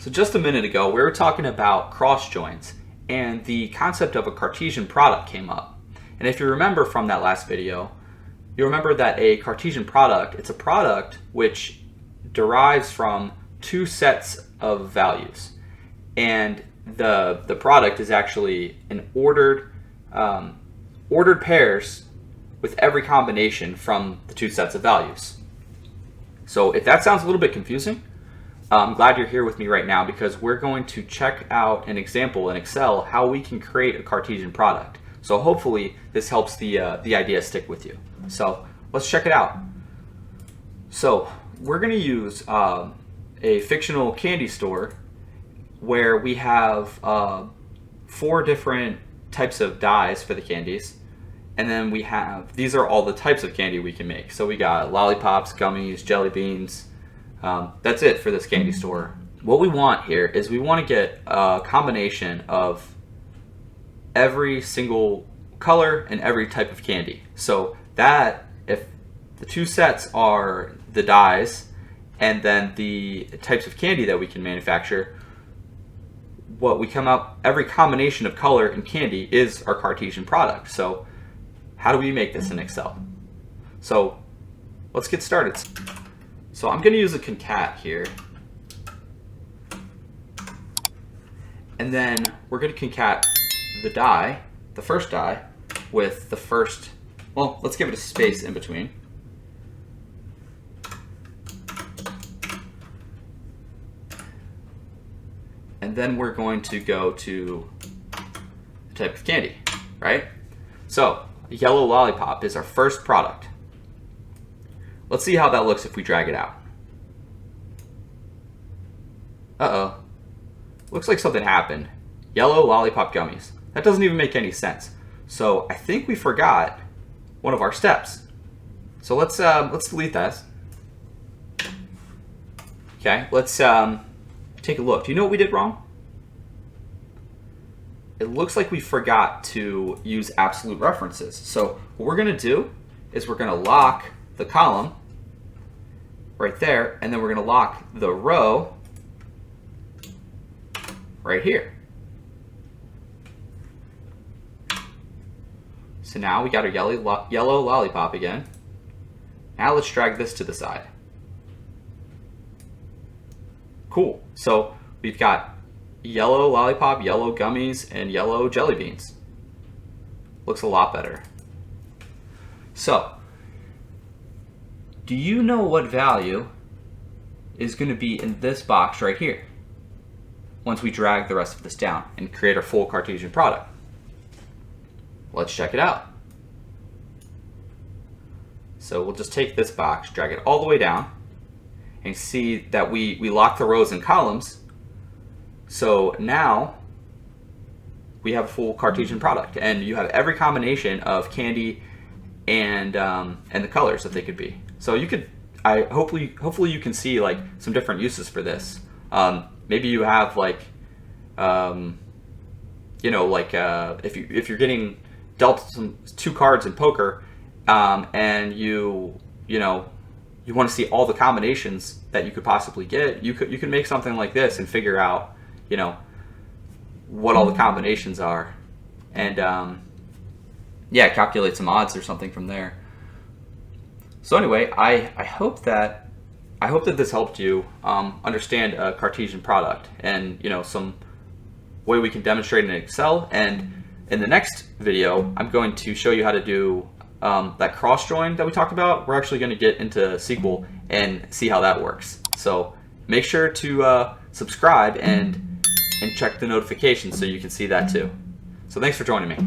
So just a minute ago, we were talking about cross joins, and the concept of a Cartesian product came up. And if you remember from that last video, you remember that a Cartesian product, it's a product which derives from two sets of values. And the product is actually an ordered pairs with every combination from the two sets of values. So if that sounds a little bit confusing, I'm glad you're here with me right now, because we're going to check out an example in Excel how we can create a Cartesian product. So hopefully this helps the idea stick with you. So let's check it out. So we're going to use a fictional candy store where we have 4 different types of dyes for the candies. And then we have, these are all the types of candy we can make. So we got lollipops, gummies, jelly beans. That's it for this candy store. What we want here is we want to get a combination of every single color and every type of candy. So that if the two sets are the dyes and then the types of candy that we can manufacture, what we come up, every combination of color and candy is our Cartesian product. So how do we make this in Excel? So let's get started. So I'm going to use a concat here, and then we're going to concat the die, the first die, with the first, well, let's give it a space in between. And then we're going to go to the type of candy, right? So yellow lollipop is our first product. Let's see how that looks if we drag it out. Uh-oh. Looks like something happened. Yellow lollipop gummies. That doesn't even make any sense. So I think we forgot one of our steps. So let's delete that. Okay, let's take a look. Do you know what we did wrong? It looks like we forgot to use absolute references. So what we're going to do is we're going to lock the column right there, and then we're going to lock the row right here. So now we got our yellow lollipop again. Now let's drag this to the side. Cool. So we've got yellow lollipop, yellow gummies, and yellow jelly beans. Looks a lot better. So do you know what value is going to be in this box right here once we drag the rest of this down and create our full Cartesian product? Let's check it out. So we'll just take this box, drag it all the way down, and see that we lock the rows and columns. So now we have a full Cartesian product, and you have every combination of candy and the colors that they could be. So you could, hopefully you can see like some different uses for this. Maybe you have like, you know, like if you're getting dealt two cards in poker, and you want to see all the combinations that you could possibly get, you could make something like this and figure out, you know, what all the combinations are, and yeah, calculate some odds or something from there. So anyway, I hope that this helped you understand a Cartesian product, and you know, some way we can demonstrate it in Excel. And in the next video, I'm going to show you how to do that cross join that we talked about. We're actually going to get into SQL and see how that works. So make sure to subscribe and check the notifications so you can see that too. So thanks for joining me.